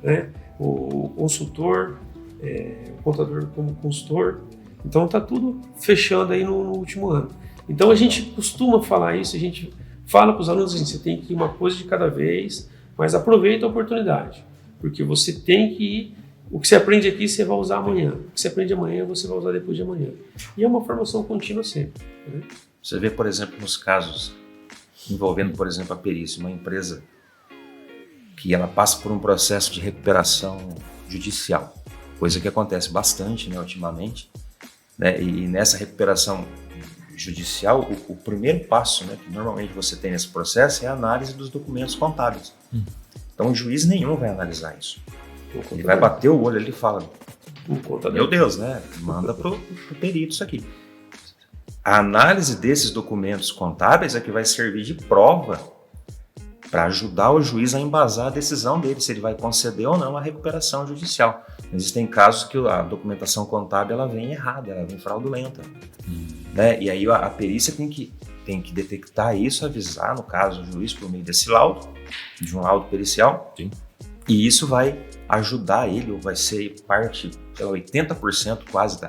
né? O consultor, o contador como consultor. Então está tudo fechando aí no último ano. Então a gente costuma falar isso, a gente fala para os alunos assim, você tem que ir uma coisa de cada vez, mas aproveita a oportunidade, porque você tem que ir, o que você aprende aqui você vai usar amanhã, o que você aprende amanhã você vai usar depois de amanhã. E é uma formação contínua sempre, né? Você vê, por exemplo, nos casos envolvendo, por exemplo, a perícia, uma empresa que ela passa por um processo de recuperação judicial, coisa que acontece bastante, né, ultimamente, né, e nessa recuperação judicial, o primeiro passo, né, que normalmente você tem nesse processo é a análise dos documentos contábeis. Então o juiz nenhum vai analisar isso. Ele vai bater o olho, ele fala, meu Deus, né, manda pro perito isso aqui. A análise desses documentos contábeis é que vai servir de prova para ajudar o juiz a embasar a decisão dele, se ele vai conceder ou não a recuperação judicial. Existem casos que a documentação contábil ela vem errada, ela vem fraudulenta. Né? E aí a perícia tem que detectar isso, avisar, no caso, o juiz por meio desse laudo, de um laudo pericial. Sim. E isso vai ajudar ele, ou vai ser parte, sei lá, 80% quase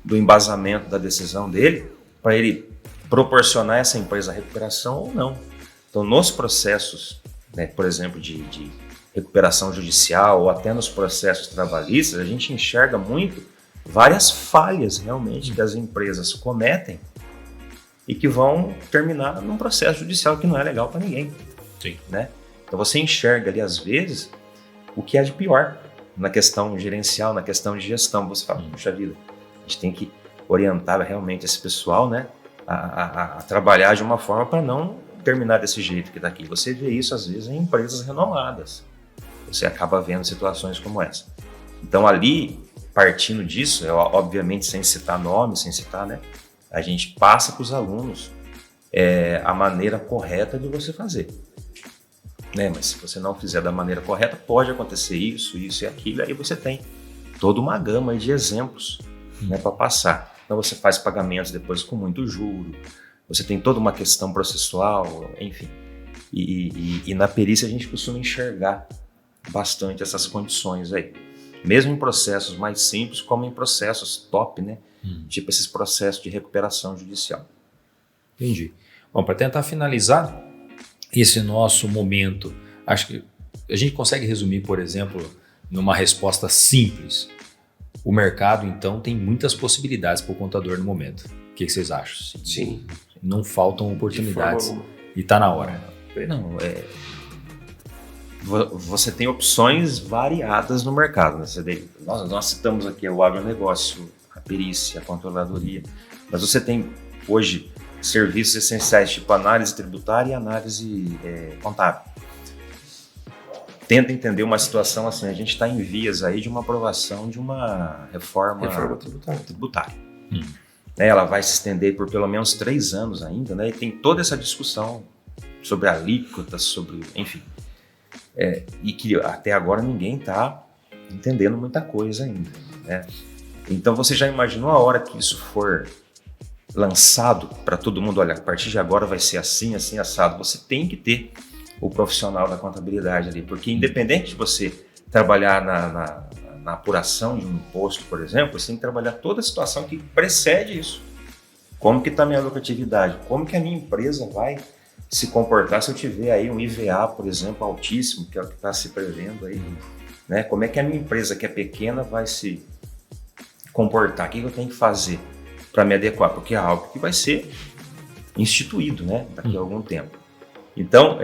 do embasamento da decisão dele, para ele proporcionar a essa empresa a recuperação ou não. Então, nos processos, né, por exemplo, de recuperação judicial ou até nos processos trabalhistas, a gente enxerga muito várias falhas realmente que as empresas cometem e que vão terminar num processo judicial que não é legal para ninguém. Sim. Né? Então, você enxerga ali, às vezes, o que é de pior na questão gerencial, na questão de gestão. Você fala, puxa vida, a gente tem que orientar realmente esse pessoal, né, a trabalhar de uma forma para não terminar desse jeito que está aqui. Você vê isso às vezes em empresas renomadas. Você acaba vendo situações como essa. Então ali, partindo disso, obviamente sem citar nomes, sem citar, né, a gente passa para os alunos a maneira correta de você fazer. Né? Mas se você não fizer da maneira correta, pode acontecer isso e aquilo, aí você tem toda uma gama de exemplos, né, para passar. Então você faz pagamentos depois com muito juro, você tem toda uma questão processual, enfim. E na perícia a gente costuma enxergar bastante essas condições aí. Mesmo em processos mais simples, como em processos top, né? Tipo esses processos de recuperação judicial. Entendi. Bom, para tentar finalizar esse nosso momento, acho que a gente consegue resumir, por exemplo, numa resposta simples. O mercado, então, tem muitas possibilidades para o contador no momento. O que vocês acham? Sim. Não faltam oportunidades e está na hora. Não, você tem opções variadas no mercado. Né? Nós citamos aqui o agronegócio, a perícia, a controladoria, mas você tem hoje serviços essenciais tipo análise tributária e análise contábil. Tenta entender uma situação assim, a gente está em vias aí de uma aprovação de uma reforma tributária. Ela vai se estender por pelo menos 3 anos ainda, né? E tem toda essa discussão sobre alíquotas, sobre, enfim, e que até agora ninguém está entendendo muita coisa ainda, né? Então você já imaginou a hora que isso for lançado para todo mundo, olha, a partir de agora vai ser assim, assim, assado. Você tem que ter o profissional da contabilidade ali, porque independente de você trabalhar na apuração de um imposto, por exemplo, você tem que trabalhar toda a situação que precede isso. Como que está a minha lucratividade? Como que a minha empresa vai se comportar se eu tiver aí um IVA, por exemplo, altíssimo, que é o que está se prevendo aí, né? Como é que a minha empresa, que é pequena, vai se comportar? O que eu tenho que fazer para me adequar? Porque é algo que vai ser instituído, né, daqui a algum tempo. Então,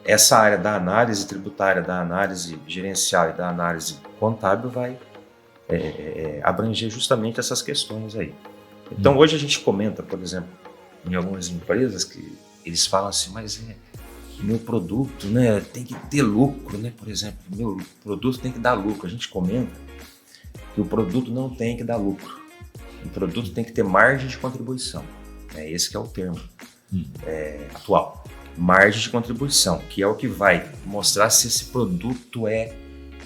essa área da análise tributária, da análise gerencial e da análise contábil vai abranger justamente essas questões aí. Então, hoje a gente comenta, por exemplo, em algumas empresas que eles falam assim, mas meu produto, né, tem que ter lucro, né? Por exemplo, meu produto tem que dar lucro. A gente comenta que o produto não tem que dar lucro. O produto tem que ter margem de contribuição. Esse que é o termo atual. Margem de contribuição, que é o que vai mostrar se esse produto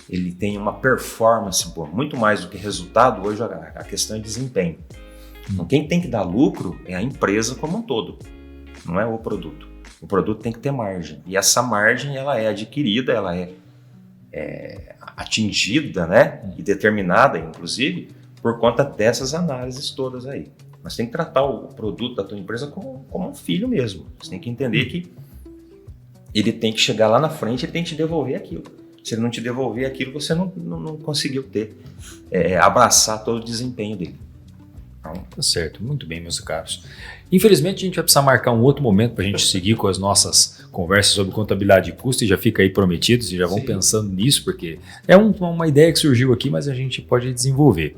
ele tem uma performance boa. Muito mais do que resultado, hoje a questão é desempenho. Então, quem tem que dar lucro é a empresa como um todo, não é o produto. O produto tem que ter margem. E essa margem ela é adquirida, ela é atingida, né? E determinada, inclusive, por conta dessas análises todas aí. Mas tem que tratar o produto da tua empresa como um filho mesmo. Você tem que entender que ele tem que chegar lá na frente e tem que te devolver aquilo. Se ele não te devolver aquilo, você não conseguiu abraçar todo o desempenho dele. Tá certo, muito bem, meus caros. Infelizmente, a gente vai precisar marcar um outro momento para a gente seguir com as nossas conversas sobre contabilidade e custo, e já fica aí prometido, e já vão pensando nisso, porque é uma ideia que surgiu aqui, mas a gente pode desenvolver.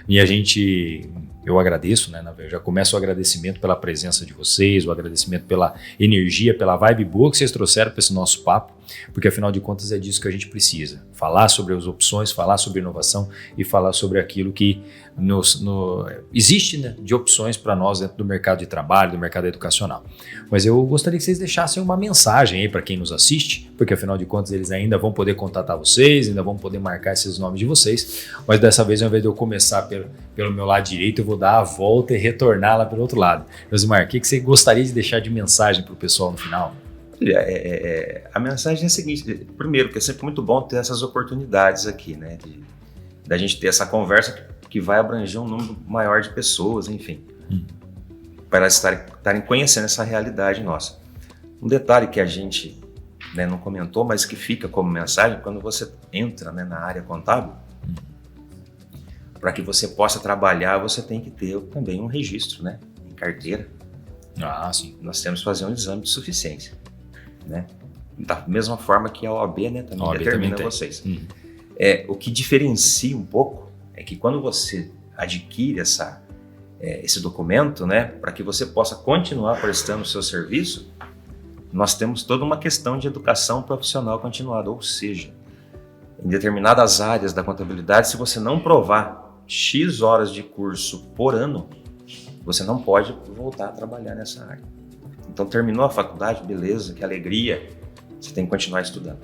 E eu agradeço, né? Já começo o agradecimento pela presença de vocês, o agradecimento pela energia, pela vibe boa que vocês trouxeram para esse nosso papo, porque afinal de contas é disso que a gente precisa. Falar sobre as opções, falar sobre inovação e falar sobre aquilo que existe, né, de opções para nós dentro do mercado de trabalho, do mercado educacional. Mas eu gostaria que vocês deixassem uma mensagem aí para quem nos assiste, porque afinal de contas eles ainda vão poder contatar vocês, ainda vão poder marcar esses nomes de vocês, mas dessa vez, ao invés de eu começar pelo meu lado direito, eu vou dar a volta e retornar lá pelo outro lado. Josimar, o que você gostaria de deixar de mensagem para o pessoal no final? A mensagem é a seguinte: primeiro, que é sempre muito bom ter essas oportunidades aqui, né, da gente ter essa conversa que vai abranger um número maior de pessoas, enfim, para estarem conhecendo essa realidade nossa. Um detalhe que a gente, né, não comentou, mas que fica como mensagem: quando você entra, né, na área contábil, para que você possa trabalhar, você tem que ter também um registro, né, em carteira. Sim. Nós temos que fazer um exame de suficiência, né? Da mesma forma que a OAB, né, também OAB determina também vocês. O que diferencia um pouco é que quando você adquire esse documento, né, para que você possa continuar prestando o seu serviço, nós temos toda uma questão de educação profissional continuada, ou seja, em determinadas áreas da contabilidade, se você não provar X horas de curso por ano, você não pode voltar a trabalhar nessa área. Então, terminou a faculdade, beleza, que alegria, você tem que continuar estudando.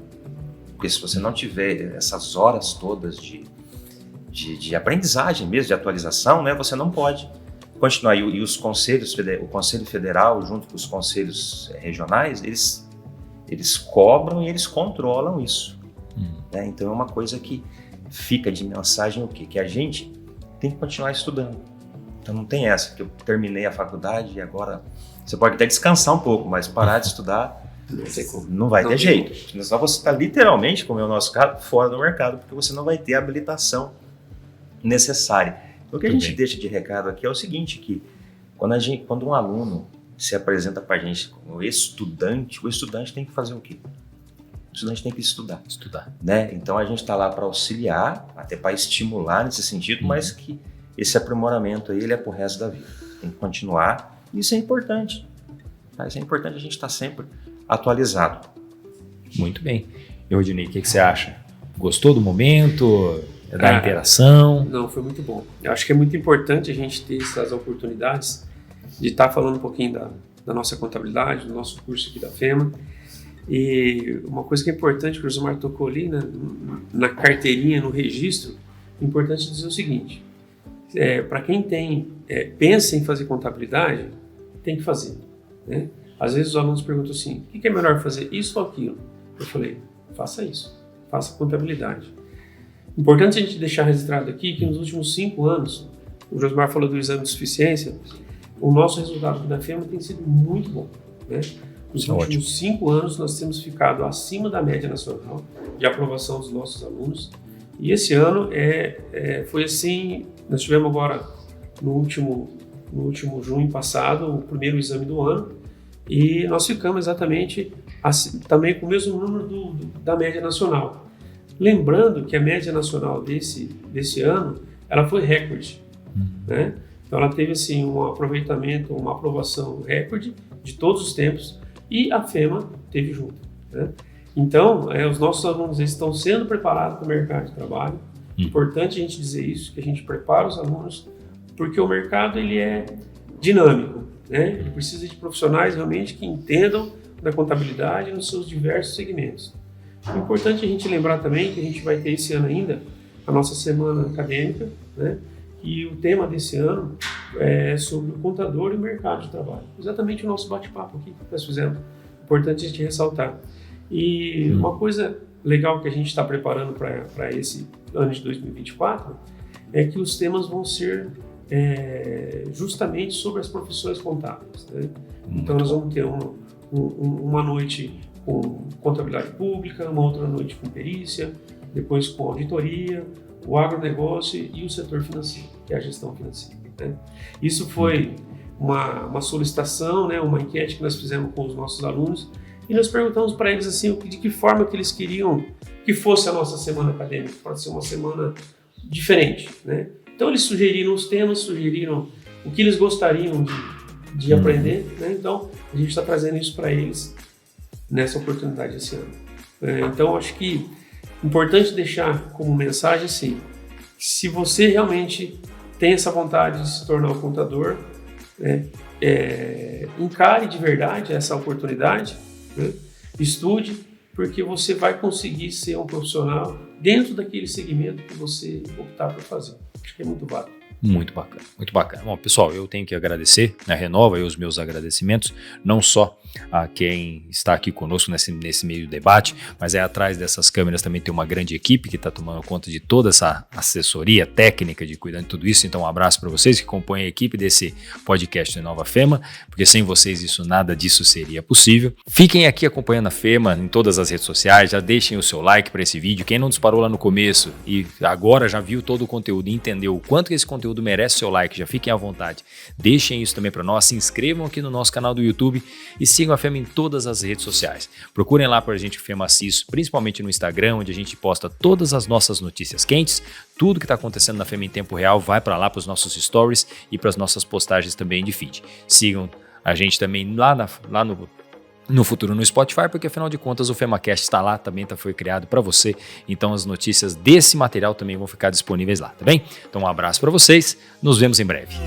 Porque se você não tiver essas horas todas de aprendizagem mesmo, de atualização, né, você não pode continuar. E os conselhos, o Conselho Federal, junto com os conselhos regionais, eles cobram e eles controlam isso. Né? Então, é uma coisa que fica de mensagem o quê? Que a gente tem que continuar estudando. Então, não tem essa, que eu terminei a faculdade e agora... Você pode até descansar um pouco, mas parar de estudar não vai ter jeito. Senão você está literalmente, como é o nosso caso, fora do mercado, porque você não vai ter a habilitação necessária. Então, o que a gente deixa de recado aqui é o seguinte, que quando um aluno se apresenta para a gente como estudante, o estudante tem que fazer o quê? O estudante tem que estudar. Né? Então, a gente está lá para auxiliar, até para estimular nesse sentido, mas que esse aprimoramento aí, ele é para o resto da vida. Tem que continuar. Isso é importante. Isso é importante a gente estar sempre atualizado. Muito bem. E Rodinei, o que você acha? Gostou do momento? Da interação? Não, foi muito bom. Eu acho que é muito importante a gente ter essas oportunidades de estar falando um pouquinho da nossa contabilidade, do nosso curso aqui da FEMA. E uma coisa que é importante, que o Josimar tocou ali, na carteirinha, no registro, é importante dizer o seguinte: para quem pensa em fazer contabilidade, tem que fazer, né? Às vezes os alunos perguntam assim, o que é melhor fazer, isso ou aquilo? Eu falei, faça isso, faça contabilidade. Importante a gente deixar registrado aqui que nos últimos 5 anos, o Josmar falou do exame de suficiência, o nosso resultado aqui da FEMA tem sido muito bom, né? Nos últimos 5 anos nós temos ficado acima da média nacional de aprovação dos nossos alunos. E esse ano foi assim, nós tivemos agora no último junho passado o primeiro exame do ano e nós ficamos exatamente assim, também com o mesmo número da média nacional. Lembrando que a média nacional desse ano, ela foi recorde, né? Então ela teve assim um aproveitamento, uma aprovação recorde de todos os tempos e a FEMA teve junto, né? Então, os nossos alunos estão sendo preparados para o mercado de trabalho. Importante a gente dizer isso, que a gente prepara os alunos, porque o mercado ele é dinâmico, né? Ele precisa de profissionais realmente que entendam da contabilidade nos seus diversos segmentos. É importante a gente lembrar também que a gente vai ter esse ano ainda a nossa semana acadêmica, né? E o tema desse ano é sobre o contador e o mercado de trabalho. Exatamente o nosso bate-papo aqui que nós fizemos. Importante a gente ressaltar. E uma coisa legal que a gente está preparando para esse ano de 2024 é que os temas vão ser justamente sobre as profissões contábeis, né? Então nós vamos ter uma noite com contabilidade pública, uma outra noite com perícia, depois com auditoria, o agronegócio e o setor financeiro, que é a gestão financeira, né? Isso foi uma solicitação, né, uma enquete que nós fizemos com os nossos alunos e nós perguntamos para eles assim, de que forma que eles queriam que fosse a nossa semana acadêmica, para ser uma semana diferente, né? Então eles sugeriram os temas, sugeriram o que eles gostariam de aprender, né? Então a gente está trazendo isso para eles nessa oportunidade esse ano. Então acho que é importante deixar como mensagem assim, se você realmente tem essa vontade de se tornar um contador, né, encare de verdade essa oportunidade, né? Estude, porque você vai conseguir ser um profissional dentro daquele segmento que você optar por fazer. Acho que é muito válido. Muito bacana, muito bacana. Bom, pessoal, eu tenho que agradecer, né, renova aí os meus agradecimentos, não só a quem está aqui conosco nesse meio do debate, mas atrás dessas câmeras também tem uma grande equipe que está tomando conta de toda essa assessoria técnica de cuidando de tudo isso. Então, um abraço para vocês que compõem a equipe desse podcast Nova Fema, porque sem vocês nada disso seria possível. Fiquem aqui acompanhando a Fema em todas as redes sociais, já deixem o seu like para esse vídeo. Quem não disparou lá no começo e agora já viu todo o conteúdo e entendeu o quanto que esse conteúdo merece seu like, já fiquem à vontade. Deixem isso também para nós, se inscrevam aqui no nosso canal do YouTube e sigam a Fema em todas as redes sociais. Procurem lá para a gente o Femacis, principalmente no Instagram, onde a gente posta todas as nossas notícias quentes, tudo que está acontecendo na Fema em tempo real vai para lá, para os nossos stories e para as nossas postagens também de feed. Sigam a gente também lá no futuro no Spotify, porque afinal de contas o FemaCast está lá, também foi criado para você, então as notícias desse material também vão ficar disponíveis lá, tá bem? Então um abraço para vocês, nos vemos em breve.